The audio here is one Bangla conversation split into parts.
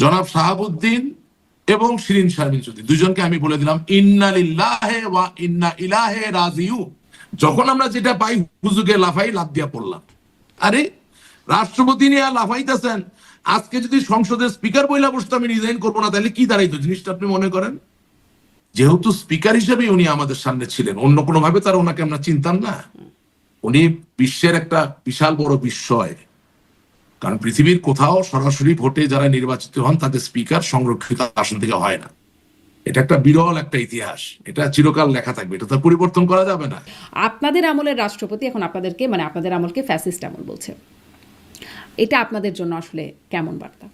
জনাব শাহাবুদ্দিন এবং শিরিন শারমিন চৌধুরী দুজনকে আমি বলে দিলাম ইন্না লিল্লাহি ওয়া ইন্না ইলাইহি রাজিউন। যখন আমরা যেটা পাই হুজুগে লাফাই লাফ দিয়া পড়লাম। আরে রাষ্ট্রপতি নিয়ে লাফাইতেছেন, আজকে যদি সংসদের স্পিকার বইলা বসতো আমি রিজাইন করবো না, তাহলে কি দাঁড়াইতো জিনিসটা আপনি মনে করেন? যেহেতু স্পিকার হিসেবে উনি আমাদের সামনে ছিলেন, অন্য কোনো ভাবে তার ওনাকে আমরা চিনতাম না। উনি বিশ্বের একটা বিশাল বড় বিস্ময়, কারণ পৃথিবীর কোথাও সরাসরি ভোটে যারা নির্বাচিত হন তাদের স্পিকার সংরক্ষিত আসন থেকে হয় না। এটা একটা বিরল একটা ইতিহাস, এটা চিরকাল লেখা থাকবে, এটা তো পরিবর্তন করা যাবে না। আপনাদের আমলের রাষ্ট্রপতি এখন আপনাদেরকে মানে আপনাদের আমলকে ফ্যাসিস্ট আমল বলছে, এটা আপনাদের জন্য আসলে কেমন বার্তা?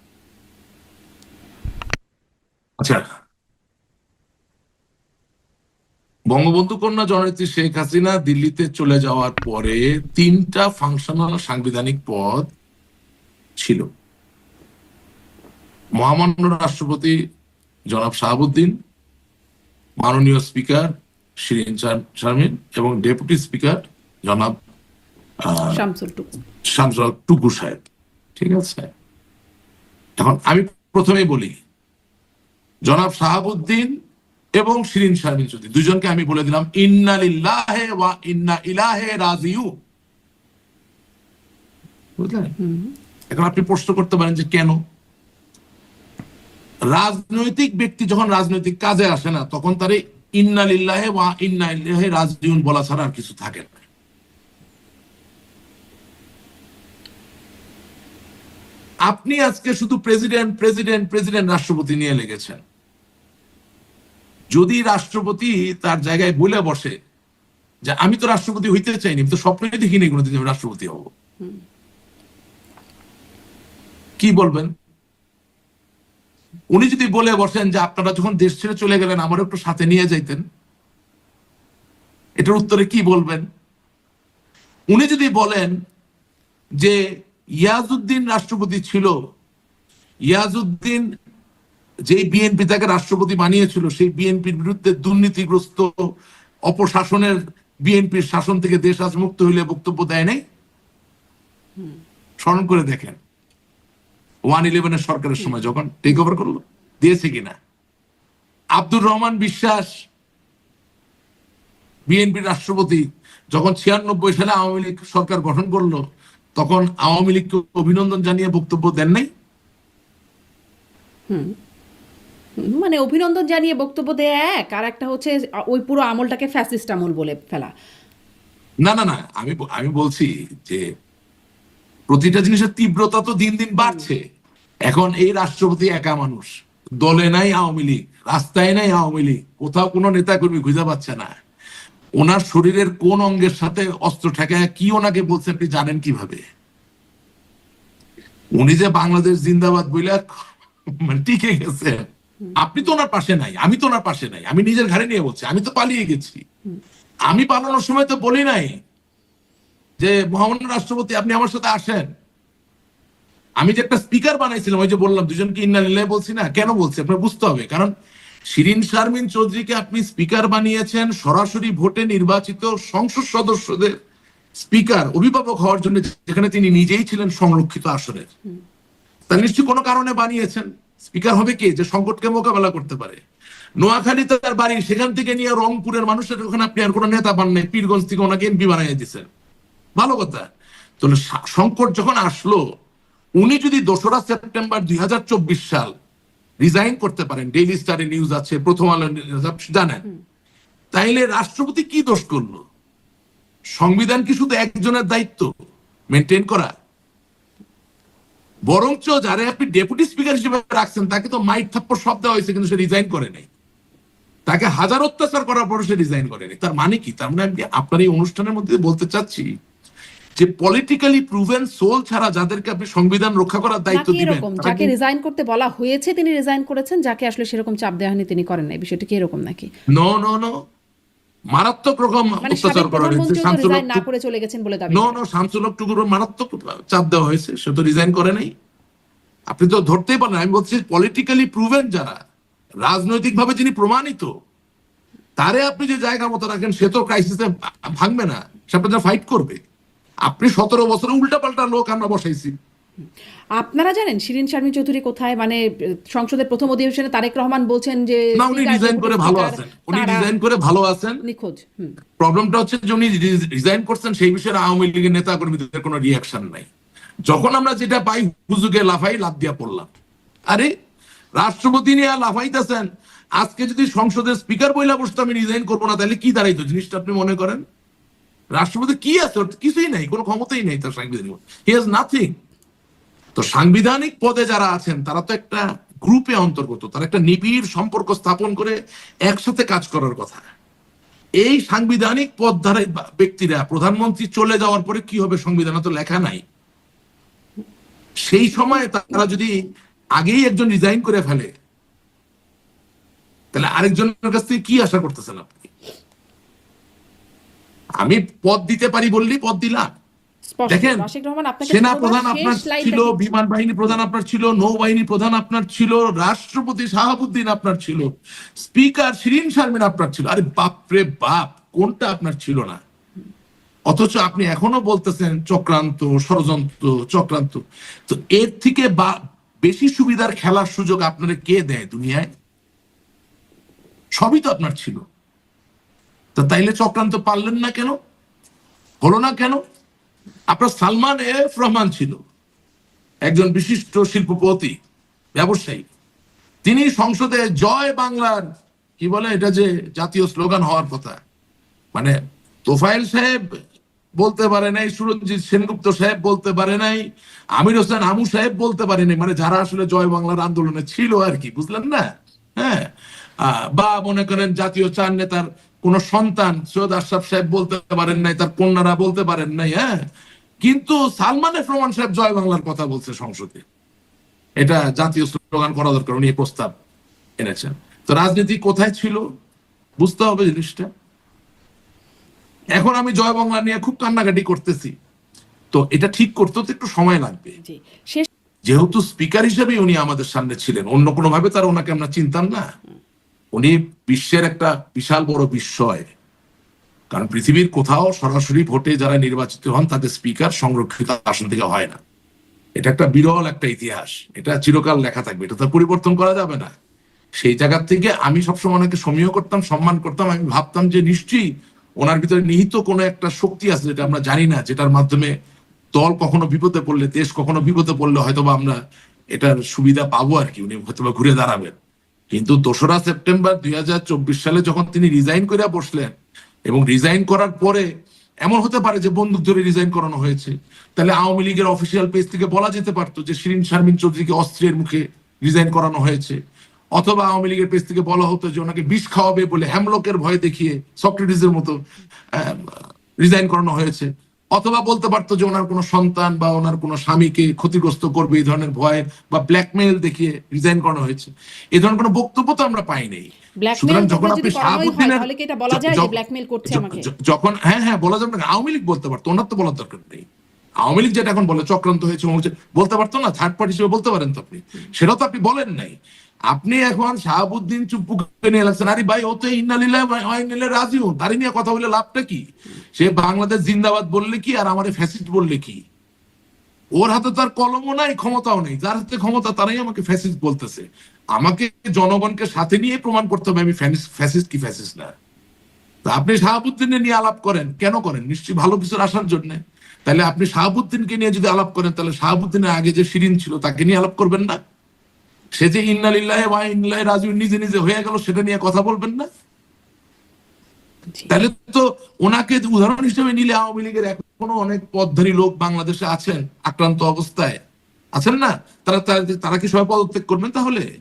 আচ্ছা, বঙ্গবন্ধু কন্যা জননেত্রী শেখ হাসিনা দিল্লিতে চলে যাওয়ার পরে 3টা ফাংশনাল সাংবিধানিক পদ ছিল। মহামান্য রাষ্ট্রপতি জনাব শাহাবুদ্দিন, মাননীয় স্পিকার শিরিন শারমিন এবং ডেপুটি স্পিকার জনাব শামসুল টুকু সাহেব। ঠিক আছে, এখন আমি প্রথমেই বলি জনাব শাহাবুদ্দিন এবং শিরিন শারমিন চৌধুরী দুজনকে আমি বলে দিলাম ইন্না লিল্লাহি ওয়া ইন্না ইলাইহি রাজিউন। বুঝলেন? এখন আপনি প্রশ্ন করতে পারেন যে কেন? রাজনৈতিক ব্যক্তি যখন রাজনৈতিক কাজে আসে না, তখন তার ইন্না লিল্লাহি ওয়া ইন্না ইলাইহি রাজিউন বলা ছাড়া আর কিছু থাকে না। আপনি আজকে শুধু প্রেসিডেন্ট প্রেসিডেন্ট প্রেসিডেন্ট রাষ্ট্রপতি নিয়ে লেগেছেন। যদি রাষ্ট্রপতি তার জায়গায় বলে বসে যে আমি তো রাষ্ট্রপতি হইতে চাইনি, আমি তো স্বপ্নে দেখিনি কোনোদিন আমি রাষ্ট্রপতি হব, কি বলবেন? উনি যদি বলে বসেন যে আপনারা যখন দেশ ছেড়ে চলে গেলেন আমার একটু সাথে নিয়ে যাইতেন, এটার উত্তরে কি বলবেন? উনি যদি বলেন যে ইয়াজউদ্দিন রাষ্ট্রপতি ছিল, ইয়াজউদ্দিন যে বিএনপি তাকে রাষ্ট্রপতি বানিয়েছিল, সেই বিএনপির বিরুদ্ধে দুর্নীতিগ্রস্ত অপশাসনের বিএনপির শাসন থেকে দেশ আজ মুক্ত হইলে বক্তব্য দেয় নাই? স্মরণ করে দেখেন 111 সরকারের সময় যখন টেক ওভার করলো, দিয়েছে কিনা? আব্দুর রহমান বিশ্বাস বিএনপির রাষ্ট্রপতি যখন 96 সালে আওয়ামী লীগ সরকার গঠন করলো, তখন আওয়ামী লীগকে অভিনন্দন জানিয়ে বক্তব্য দেন নাই? মানে অভিনন্দন জানিয়ে বক্তব্য দেয়া এক, আর একটা হচ্ছে ওই পুরো আমলটাকে ফ্যাসিস্ট আমল বলে ফেলা। না না না, আমি বলছি যে প্রতিটা জিনিসের তীব্রতা তো দিন দিন বাড়ছে। এখন এই রাষ্ট্রপতি একা মানুষ, দলে নাই আওয়ামী লীগ, রাস্তায় নাই আওয়ামী লীগ, কোথাও কোনো নেতা কর্মী খুঁজে পাচ্ছে না। ওনার শরীরের কোন অঙ্গের সাথে অস্ত্র ঠেকায় কি ওনাকে বলছে আপনি জানেন কিভাবে? উনি যে বাংলাদেশ জিন্দাবাদ বইলে মানে টিকে গেছে, আপনি তো ওনার পাশে নাই, আমি তো ওনার পাশে নাই, আমি নিজের ঘাড়ে নিয়ে বলছি আমি তো পালিয়ে গেছি। আমি পালানোর সময় তো বলি নাই যে মহামান্য রাষ্ট্রপতি আপনি আমার সাথে আসেন। আমি যে একটা স্পিকার বানাইছিলাম, ওই যে বললাম দুজনকে ইন্না লিল্লাহি বলছি না, কেন বলছি আপনার বুঝতে হবে। কারণ শিরিন শারমিন চৌধুরীকে আপনি স্পিকার বানিয়েছেন সরাসরি ভোটে নির্বাচিত সংসদ সদস্যদের স্পিকার অভিভাবক হওয়ার জন্য, যেখানে তিনি নিজেই ছিলেন সংরক্ষিত আসনের। তা নিশ্চয়ই কোনো কারণে বানিয়েছেন। স্পিকার হবে কে? যে সংকটকে মোকাবেলা করতে পারে। নোয়াখালীতে তার বাড়ি, সেখান থেকে নিয়ে রংপুরের মানুষের ওখানে আপনি আর কোনো নেতা পান নাই, পীরগঞ্জ থেকে ওনাকে এমপি বানিয়ে দিচ্ছেন, ভালো কথা। তাহলে সংকট যখন আসলো, উনি যদি 2রা সেপ্টেম্বর 2024 সাল রিজাইন করতে পারেন, ডেইলি স্টারে নিউজ আছে, প্রথম আলো জানেন, তাইলে রাষ্ট্রপতি কি দোষ করলো? সংবিধান কি শুধু একজনের দায়িত্ব মেনটেন করা? বরঞ্চ যারা আপনি ডেপুটি স্পিকার হিসেবে রাখছেন তাকে তো মাইক থাপ্পড় সব দেওয়া হয়েছে, কিন্তু সে রিজাইন করে নাই। তাকে হাজার অত্যাচার করার পর সে রিজাইন করে নাই। তার মানে কি? তার মানে আমি আপনার এই অনুষ্ঠানের মধ্যে বলতে চাচ্ছি যে পলিটিক্যালি প্রুভেন সোল ছাড়া যাদেরকে আপনি সংবিধান রক্ষা করার দায়িত্ব দিবেন, যাকে রিজাইন করতে বলা হয়েছে তিনি রিজাইন করেছেন, যাকে আসলে সেরকম চাপ দেওয়া হয়নি তিনি করেন নাই, বিষয়টা কি এরকম নাকি? নো নো নো, মারাত্মক রকম অত্যাচার করা হয়েছে। না করে চলে গেছেন বলে দাবি। নো নো, শামসুল হক টুকুর মারাত্মক চাপ দেওয়া হয়েছে, সে তো রিজাইন করে নাই। আপনি তো ধরতেই পারেন। আমি বলছি পলিটিক্যালি প্রুভেন যারা, রাজনৈতিক ভাবে যিনি প্রমাণিত, তারে আপনি যে জায়গা মতো রাখেন, সে তো ক্রাইসিসে ভাঙবে না, সে আপনার ফাইট করবে। আপনি 17 বছরে উল্টা পাল্টা লোক আমরা বসাইছি, আপনারা জানেন শিরিন শারমিন চৌধুরী কোথায়? মানে সংসদের প্রথম অধিবেশনে তারেক রহমান বলছেন যে না, উনি স্পিকার, রিজাইন করে ডেপুটি ভালো স্পিকার আছেন, উনি তারা রিজাইন করে ভালো আছেন। নিখোঁজ। প্রবলেমটা হচ্ছে যে উনি রিজাইন করছেন সেই বিষয়ে আওয়ামী লীগের নেতা কর্মীদের কোনো রিয়াকশন নাই। যখন আমরা যেটা পাই হুজুগে লাফাই লাফ দিয়া পড়লাম। আরে রাষ্ট্রপতি নিয়ে লাফাইতেছেন, আজকে যদি সংসদের স্পিকার বইলা বসতো আমি রিজাইন করবো না, তাহলে কি দাঁড়াইতো জিনিসটা আপনি মনে করেন? রাষ্ট্রপতি কি আছে? ওর কিছুই নাই, কোনো ক্ষমতাই নেই তার সাংবিধানিক, হি হ্যাজ নাথিং। তো সাংবিধানিক পদে যারা আছেন তারা তো একটা গ্রুপে অন্তর্গত, তারা একটা নিবিড় সম্পর্ক স্থাপন করে একসাথে কাজ করার কথা। এই সাংবিধানিক পদধারী ব্যক্তিরা প্রধানমন্ত্রী চলে যাওয়ার পরে কি হবে সংবিধানে তো লেখা নাই। সেই সময় তারা যদি আগেই একজন রিজাইন করে ফেলে, তাহলে আরেকজনের কাছ থেকে কি আশা করতেছেন আপনি? আমি পদ দিতে পারি বললেই পদ দিলাম। স্পষ্ট। দেখেন, রাশেক রহমান আপনাকে সেনা ধন্যবাদ। প্রধান আপনার শেষ লাইনটা ছিল, কি? বিমান বাহিনী প্রধান আপনার ছিল, নৌবাহিনী প্রধান আপনার ছিল, রাষ্ট্রপতি শাহাবুদ্দিন আপনার ছিল, স্পিকার শিরিন শারমিন আপনার ছিল। আরে বাপরে বাপ, কোনটা আপনার ছিল না? অথচ আপনি এখনো বলতেছেন চক্রান্ত, ষড়যন্ত্র, চক্রান্ত। তো এর থেকে বেশি সুবিধার খেলার সুযোগ আপনারা কে দেয় দুনিয়ায়? সবই তো আপনার ছিল। তো তাইলে চক্রান্ত পারলেন না কেন? হলো না কেন? আপনার সালমান এফ রহমান ছিল একজন বিশিষ্ট শিল্পপতি, ব্যবসায়ী। তিনি সংসদে জয় বাংলার কি বলে এটা যে জাতীয় স্লোগান হওয়ার কথা, মানে তোফায়েল সাহেব বলতে পারে নাই, সুরঞ্জিত সেনগুপ্ত সাহেব বলতে পারে নাই, আমির হোসেন আমু সাহেব বলতে পারে নাই, মানে যারা আসলে জয় বাংলার আন্দোলনে ছিল আর কি, বুঝলেন না? হ্যাঁ, বা মনে করেন জাতীয় চার নেতার কোন সন্তান সৈয়দ আশরাফ সাহেব বলতে পারেন নাই, তার কন্যারা বলতে পারেন নাই। হ্যাঁ, কিন্তু সালমান এফ রহমান সাহেব জয় বাংলার কথা বলছে সংসদে, এটা জাতীয় স্লোগান করা দরকার, উনি এই প্রস্তাব এনেছেন। তো রাজনীতি কোথায় ছিল বুঝতে হবে জিনিসটা। এখন আমি জয় বাংলা নিয়ে খুব কান্নাকাটি করতেছি, তো এটা ঠিক করতে তো একটু সময় লাগবে। জি, শেষ। যেহেতু স্পিকার হিসেবে উনি আমাদের সামনে ছিলেন, অন্য কোনো ভাবে তার ওনাকে আমরা চিনতাম না। উনি বিশ্বের একটা বিশাল বড় বিস্ময়, কারণ পৃথিবীর কোথাও সরাসরি ভোটে যারা নির্বাচিত হন তাদের স্পিকার সংরক্ষিত আসন থেকে হয় না। এটা একটা বিরল একটা ইতিহাস, এটা চিরকাল লেখা থাকবে, এটা তো পরিবর্তন করা যাবে না। সেই জায়গা থেকে আমি সবসময় ওনাকে সমীহ করতাম, সম্মান করতাম। আমি ভাবতাম যে নিশ্চয়ই ওনার ভিতরে নিহিত কোনো একটা শক্তি আছে যেটা আমরা জানি না, যেটার মাধ্যমে দল কখনো বিপদে পড়লে, দেশ কখনো বিপদে পড়লে হয়তোবা আমরা এটার সুবিধা পাবো আর কি, উনি হয়তোবা ঘুরে দাঁড়াবেন। কিন্তু 2রা সেপ্টেম্বর 2024 সালে যখন তিনি রিজাইন করে বসলেন, এবং রিজাইন করার পরে এমন হতে পারে যে বন্দুক ধরে রিজাইন করানো হয়েছে, তাহলে আওয়ামী লীগের অফিসিয়াল পেজ থেকে বলা যেতে পারতো যে শিরিন শারমিন চৌধুরীকে অস্ত্রের মুখে রিজাইন করানো হয়েছে, অথবা আওয়ামী লীগের পেজ থেকে বলা হতো যে ওনাকে বিষ খাওয়াবে বলে হ্যামলকের ভয় দেখিয়ে সক্রেটিসের মতো রিজাইন করানো হয়েছে, অথবা বলতে পারতো যে ওনার কোনো সন্তান বা ওনার কোনো স্বামীকে ক্ষতিগ্রস্ত করবে এই ধরনের ভয় বা ব্ল্যাকমেইল দেখিয়ে রিজাইন করানো হয়েছে। এই ধরনের কোনো বক্তব্য তো আমরা পাই নাই। সুতরাং যখন আপনি শাহাবুদ্দিনের যখন হ্যাঁ বলা যাবে না, আওয়ামী লীগ বলতে পারতো, ওনার তো বলার দরকার নেই। আওয়ামী লীগ যেটা এখন বলে চক্রান্ত হয়েছে বলতে পারতো না, থার্ড পার্টি হিসেবে বলতে পারেন তো আপনি, সেটাও তো আপনি বলেন নাই। আপনি এখন শাহাবুদ্দিন চুপ্পুকে নিয়ে লাগছেন, আরে ভাই ও তো ইন্নালিল্লাহি রাজিউন, তারই নিয়ে কথা বলে লাভটা কি? সে বাংলাদেশ জিন্দাবাদ বললে কি আর আমারে ফ্যাসিস্ট বললে কি? ওর হাতে তার কলমও নাই, ক্ষমতাও নেই। যার হাতে ক্ষমতা তারাই আমাকে ফ্যাসিস্ট বলতেছে। আমাকে জনগণকে সাথে নিয়ে প্রমাণ করতে হবে আমি ফ্যাসিস্ট কি ফ্যাসিস্ট না। তা আপনি শাহাবুদ্দিনের নিয়ে আলাপ করেন, কেন করেন? নিশ্চয়ই ভালো কিছুর আসার জন্য। তাহলে আপনি শাহাবুদ্দিনকে নিয়ে যদি আলাপ করেন, তাহলে শাহাবুদ্দিনের আগে যে শিরিন ছিল তাকে নিয়ে আলাপ করবেন না? সে যে ইন্নালিল্লাহি ওয়া ইন্নাইহি রাজিউন নিজে নিজে হয়ে গেল, সেটা নিয়ে কথা বলবেন না? তাহলে তো ওনাকে উদাহরণ হিসেবে নিলে আওয়ামী লীগের এখনো অনেক পদধারী লোক বাংলাদেশে আছেন, আক্রান্ত অবস্থায় আছেন না? তারা কি সবাই পদত্যাগ করবেন তাহলে?